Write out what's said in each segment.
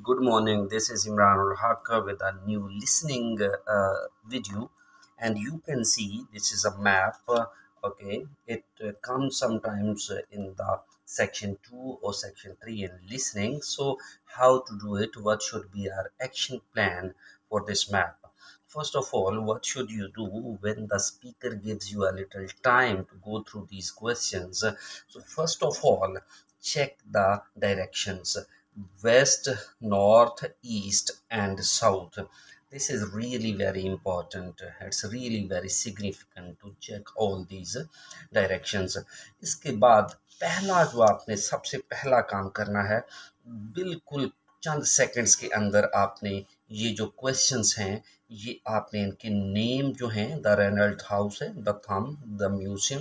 Good morning. This is Imran ul Haq with a new listening video, and you can see this is a map. Okay, it comes sometimes in the section 2 or section 3 in listening. So, how to do it? What should be our action plan for this map? First of all, what should you do when the speaker gives you a little time to go through these questions? So, first of all, check the directions: west, north, east, and south. This is really very important. It's really very significant to check all these directions. इसके बाद पहला जो आपने सबसे पहला काम करना है, बिल्कुल चंद सेकंड्स के अंदर आपने ये जो क्वेश्चंस हैं ये आपने इनके नेम जो हैं, द रेनल्ड हाउस है, the thumb, the museum,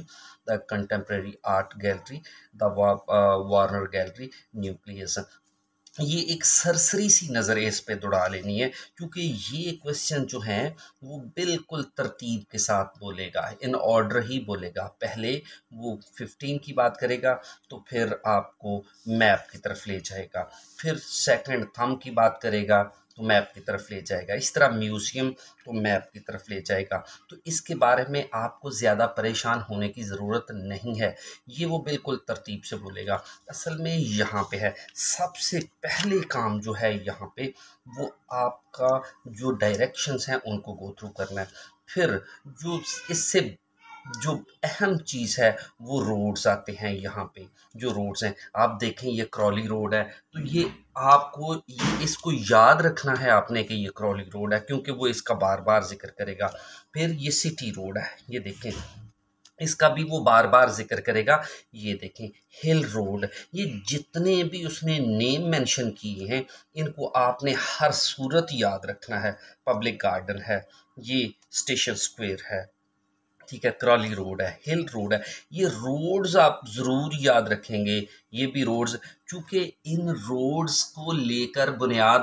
the contemporary art gallery, the Warner gallery, nucleus, ये एक सरसरी सी नज़र इस पे दौड़ा लेनी है, क्योंकि ये क्वेश्चन जो है वो बिल्कुल तरतीब के साथ बोलेगा, इन ऑर्डर ही बोलेगा। पहले वो 15 की बात करेगा तो फिर आपको मैप की तरफ ले जाएगा, फिर सेकंड थंब की बात करेगा तो मैप की तरफ ले जाएगा, इस तरह म्यूज़ियम तो मैप की तरफ ले जाएगा। तो इसके बारे में आपको ज़्यादा परेशान होने की ज़रूरत नहीं है, ये वो बिल्कुल तरतीब से बोलेगा। असल में यहाँ पे है सबसे पहले काम जो है यहाँ पे, वो आपका जो डायरेक्शंस हैं उनको गो थ्रू करना है। फिर जो इससे जो अहम चीज़ है वो रोड्स आते हैं। यहाँ पे जो रोड्स हैं आप देखें, ये क्रॉली रोड है, तो ये आपको इसको याद रखना है आपने कि ये क्रॉली रोड है, क्योंकि वो इसका बार बार जिक्र करेगा। फिर ये सिटी रोड है, ये देखें, इसका भी वो बार बार जिक्र करेगा। ये देखें हिल रोड, ये जितने भी उसने नेम मेंशन किए हैं इनको आपने हर सूरत याद रखना है। पब्लिक गार्डन है, ये स्टेशन स्क्वायर है, ठीक है, क्रॉली रोड है, हिल रोड है, ये रोड्स आप ज़रूर याद रखेंगे। ये भी रोड्स, चूँकि इन रोड्स को लेकर बुनियाद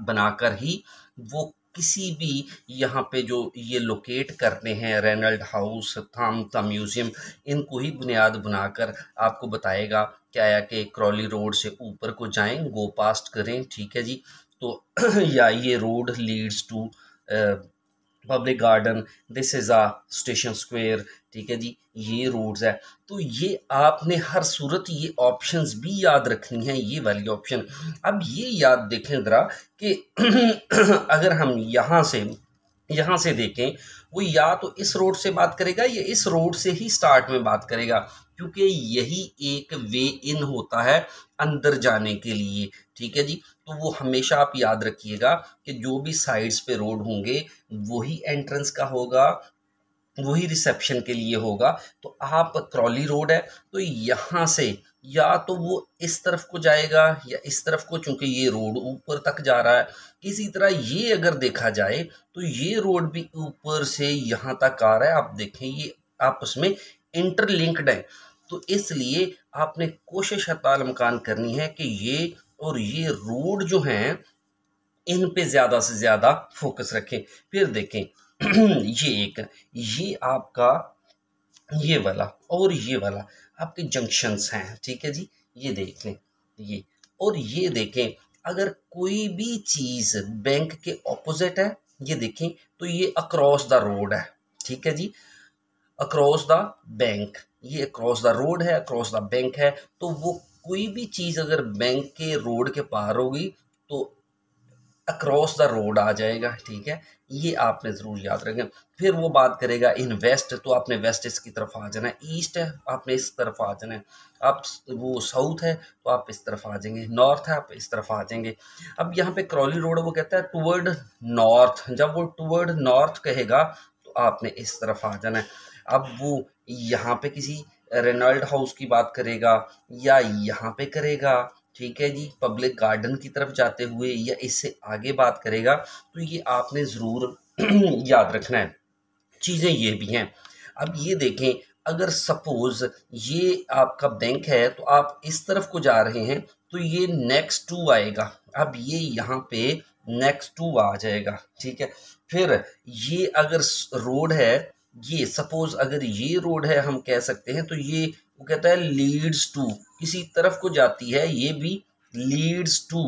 बनाकर ही वो किसी भी यहाँ पे जो ये लोकेट करते हैं, रेनल्ड हाउस, थम, द म्यूज़ियम, इनको ही बुनियाद बनाकर आपको बताएगा क्या है कि क्रॉली रोड से ऊपर को जाएं, गो पास्ट करें, ठीक है जी। तो या ये road leads to public garden, this is a station square, ठीक है जी, ये रोड्स है। तो ये आपने हर सूरत ये ऑप्शंस भी याद रखनी है, ये वाली ऑप्शन। अब ये याद देखें ज़रा कि अगर हम यहाँ से देखें, वो या तो इस रोड से बात करेगा या इस रोड से ही स्टार्ट में बात करेगा, क्योंकि यही एक वे इन होता है अंदर जाने के लिए, ठीक है जी। तो वो हमेशा आप याद रखिएगा कि जो भी साइड्स पे रोड होंगे वही एंट्रेंस का होगा, वही रिसेप्शन के लिए होगा। तो आप क्रॉली रोड है तो यहाँ से या तो वो इस तरफ को जाएगा या इस तरफ को, चूंकि ये रोड ऊपर तक जा रहा है। इसी तरह ये अगर देखा जाए तो ये रोड भी ऊपर से यहाँ तक आ रहा है, आप देखें ये आपस में इंटरलिंक्ड है। तो इसलिए आपने कोशिश तालमकान करनी है कि ये और ये रोड जो हैं इन पे ज़्यादा से ज़्यादा फोकस रखें। फिर देखें ये आपका ये वाला और ये वाला आपके जंक्शंस हैं, ठीक है जी। ये देख लें, ये और ये देखें, अगर कोई भी चीज़ बैंक के ऑपोजिट है, ये देखें, तो ये अक्रॉस द रोड है, ठीक है जी, अक्रॉस द बैंक, ये अक्रॉस द रोड है, अक्रॉस द बैंक है। तो वो कोई भी चीज़ अगर बैंक के रोड के पार होगी तो अक्रॉस द रोड आ जाएगा, ठीक है, ये आपने ज़रूर याद रखें। फिर वो बात करेगा इन वेस्ट, तो आपने वेस्ट इसकी तरफ आ जाना है, ईस्ट है आपने इस तरफ आ जाना है, आप वो साउथ है तो आप इस तरफ आ जाएंगे, नॉर्थ है आप इस तरफ आ जाएंगे। अब यहाँ पे क्रॉली रोड वो कहता है टुवर्ड नॉर्थ, जब वो टुवर्ड नॉर्थ कहेगा तो आपने इस तरफ आ जाना है। अब वो यहाँ पे किसी रेनल्ड हाउस की बात करेगा या यहाँ पे करेगा, ठीक है जी, पब्लिक गार्डन की तरफ जाते हुए या इससे आगे बात करेगा, तो ये आपने ज़रूर याद रखना है। चीज़ें ये भी हैं। अब ये देखें, अगर सपोज़ ये आपका बैंक है तो आप इस तरफ को जा रहे हैं तो ये नेक्स्ट टू आएगा, अब ये यहाँ पे नेक्स्ट टू आ जाएगा, ठीक है। फिर ये अगर रोड है, ये सपोज़ अगर ये रोड है हम कह सकते हैं, तो ये वो कहता है लीड्स टू, किसी तरफ को जाती है, ये भी लीड्स टू।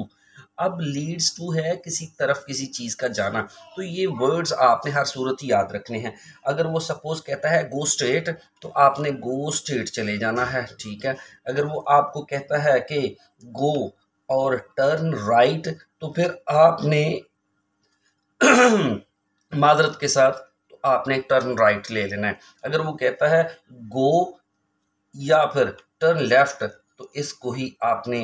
अब लीड्स टू है किसी तरफ किसी चीज़ का जाना, तो ये वर्ड्स आपने हर सूरत ही याद रखने हैं। अगर वो सपोज कहता है गो स्ट्रेट, तो आपने गो स्ट्रेट चले जाना है, ठीक है। अगर वो आपको कहता है कि गो और टर्न राइट, तो फिर आपने माजरत के साथ तो आपने टर्न राइट ले लेना है। अगर वो कहता है गो या फिर टर्न लेफ्ट, तो इसको ही आपने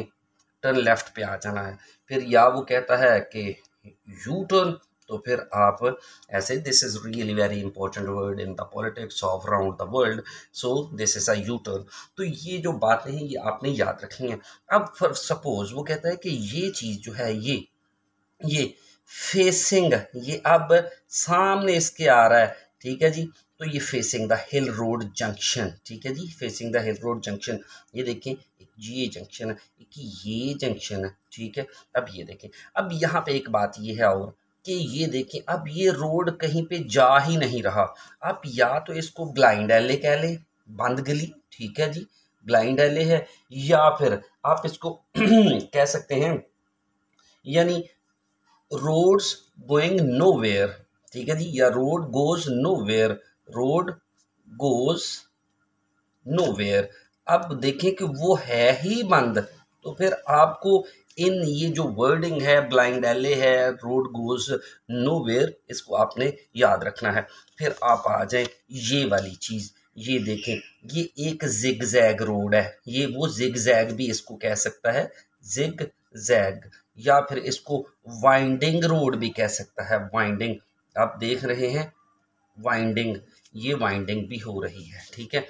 टर्न लेफ्ट पे आ जाना है। फिर या वो कहता है कि यू टर्न, तो फिर आप ऐसे, this is really very important word in the politics of around the world, so this is a U turn. तो ये जो बातें हैं ये आपने याद रखनी है। अब फॉर सपोज वो कहता है कि ये चीज़ जो है ये फेसिंग, ये अब सामने इसके आ रहा है, ठीक है जी। तो ये facing the hill road junction, ठीक है जी, facing the hill road junction. ये देखें, एक ये जंक्शन है, एक ये जंक्शन है, ठीक है। अब ये देखें, अब यहाँ पे एक बात ये है और कि ये देखें, अब ये रोड कहीं पे जा ही नहीं रहा। आप या तो इसको ब्लाइंड एले कह ले, बंद गली, ठीक है जी, ब्लाइंड एले है, या फिर आप इसको कह सकते हैं यानी रोड्स गोइंग नोवेयर, ठीक है जी, या road goes nowhere, road goes nowhere. अब देखें कि वो है ही बंद, तो फिर आपको इन ये जो वर्डिंग है, ब्लाइंड एले है, रोड गोज नोवेयर, इसको आपने याद रखना है। फिर आप आ जाए ये वाली चीज़, ये देखें, ये एक जिग जैग रोड है, ये वो जिग जैग भी इसको कह सकता है, जिग जैग, या फिर इसको वाइंडिंग रोड भी कह सकता है, वाइंडिंग। आप देख रहे हैं वाइंडिंग, ये वाइंडिंग भी हो रही है, ठीक है।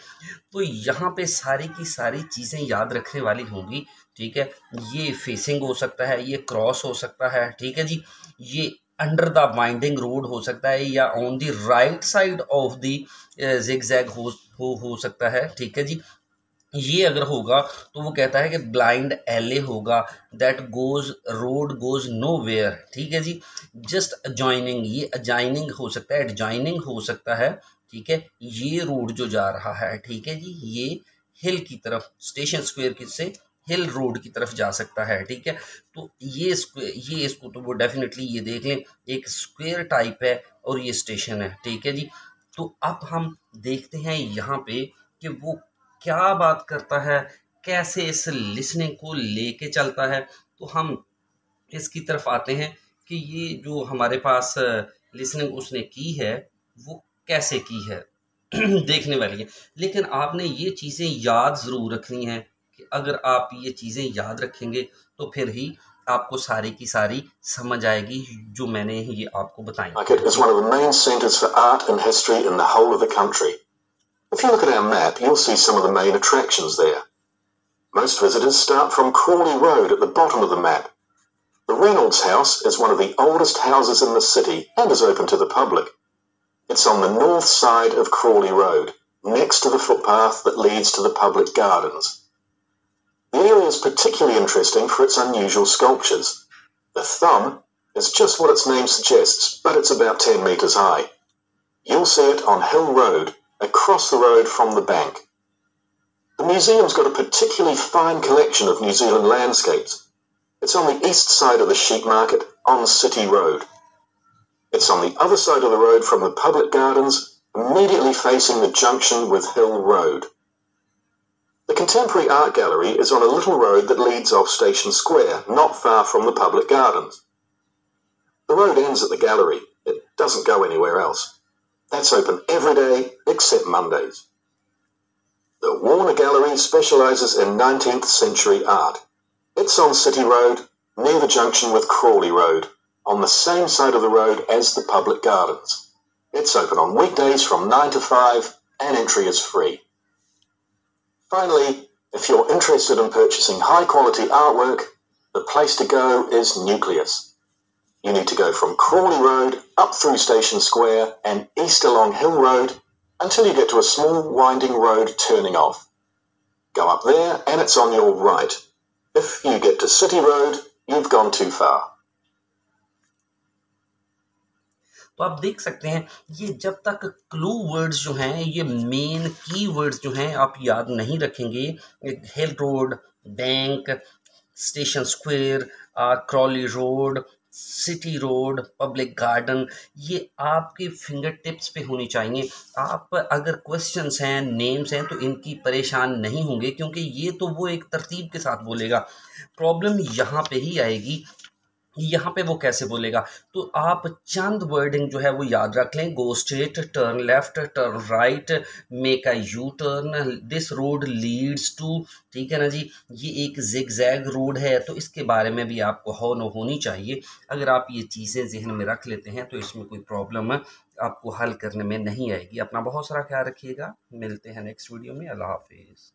तो यहाँ पे सारी की सारी चीज़ें याद रखने वाली होंगी, ठीक है। ये फेसिंग हो सकता है, ये क्रॉस हो सकता है, ठीक है जी, ये अंडर द वाइंडिंग रोड हो सकता है, या on the right side of the zigzag हो सकता है, ठीक है जी। ये अगर होगा तो वो कहता है कि ब्लाइंड एले होगा, that goes road goes nowhere, ठीक है जी। जस्ट अजॉइनिंग, ये अजॉइनिंग हो सकता है, एडजॉइनिंग हो सकता है, ठीक है। ये रोड जो जा रहा है, ठीक है जी, ये हिल की तरफ, स्टेशन स्क्वायर से हिल रोड की तरफ जा सकता है, ठीक है। तो ये इसको तो वो डेफिनेटली ये देख लें, एक स्क्वायर टाइप है और ये स्टेशन है, ठीक है जी। तो अब हम देखते हैं यहाँ पे कि वो क्या बात करता है, कैसे इस लिसनिंग को लेके चलता है। तो हम इसकी तरफ आते हैं कि ये जो हमारे पास लिसनिंग उसने की है वो कैसे की है देखने वाली है। लेकिन आपने ये चीज़ें याद ज़रूर रखनी है कि अगर आप ये चीज़ें याद रखेंगे तो फिर ही आपको सारी की सारी समझ आएगी जो मैंने ये आपको बताई। Market is one of the main centres for art and history in the whole of the country. If you look at our map, you'll see some of the main attractions there. Most visitors start from Crawley Road at the bottom of the map. The Reynolds House is one of the oldest houses in the city and is open to the public. It's on the north side of Crawley Road, next to the footpath that leads to the public gardens. The area is particularly interesting for its unusual sculptures. The thumb is just what its name suggests, but it's about 10 metres high. You'll see it on Hill Road, across the road from the bank. The museum's got a particularly fine collection of New Zealand landscapes. It's on the east side of the sheep market on City Road. It's on the other side of the road from the public gardens, immediately facing the junction with Hill Road. The Contemporary Art Gallery is on a little road that leads off Station Square, not far from the public gardens. The road ends at the gallery. It doesn't go anywhere else. That's open every day except Mondays. The Warner Gallery specialises in 19th century art. It's on City Road, near the junction with Crawley Road, on the same side of the road as the public gardens. It's open on weekdays from 9 to 5 and entry is free. Finally, if you're interested in purchasing high quality artwork, the place to go is Nucleus. You need to go from Crawley Road up through Station Square and east along Hill Road until you get to a small winding road turning off. Go up there and it's on your right. If you get to City Road, you've gone too far. तो आप देख सकते हैं ये जब तक clue words जो हैं, ये मेन की वर्ड्स जो हैं आप याद नहीं रखेंगे, hill road, bank, station square, Crawley road, city road, public garden, ये आपके फिंगर टिप्स पे होनी चाहिए। आप अगर क्वेश्चंस हैं, नेम्स हैं, तो इनकी परेशान नहीं होंगे, क्योंकि ये तो वो एक तरतीब के साथ बोलेगा। प्रॉब्लम यहाँ पे ही आएगी, यहाँ पे वो कैसे बोलेगा। तो आप चंद वर्डिंग जो है वो याद रख लें। Go straight, turn left, turn right, make a U turn, this road leads to, ठीक है ना जी। ये एक जिग जैग रोड है, तो इसके बारे में भी आपको होनी चाहिए। अगर आप ये चीज़ें जहन में रख लेते हैं तो इसमें कोई प्रॉब्लम आपको हल करने में नहीं आएगी। अपना बहुत सारा ख्याल रखिएगा, मिलते हैं नेक्स्ट वीडियो में। अल्लाह हाफिज़।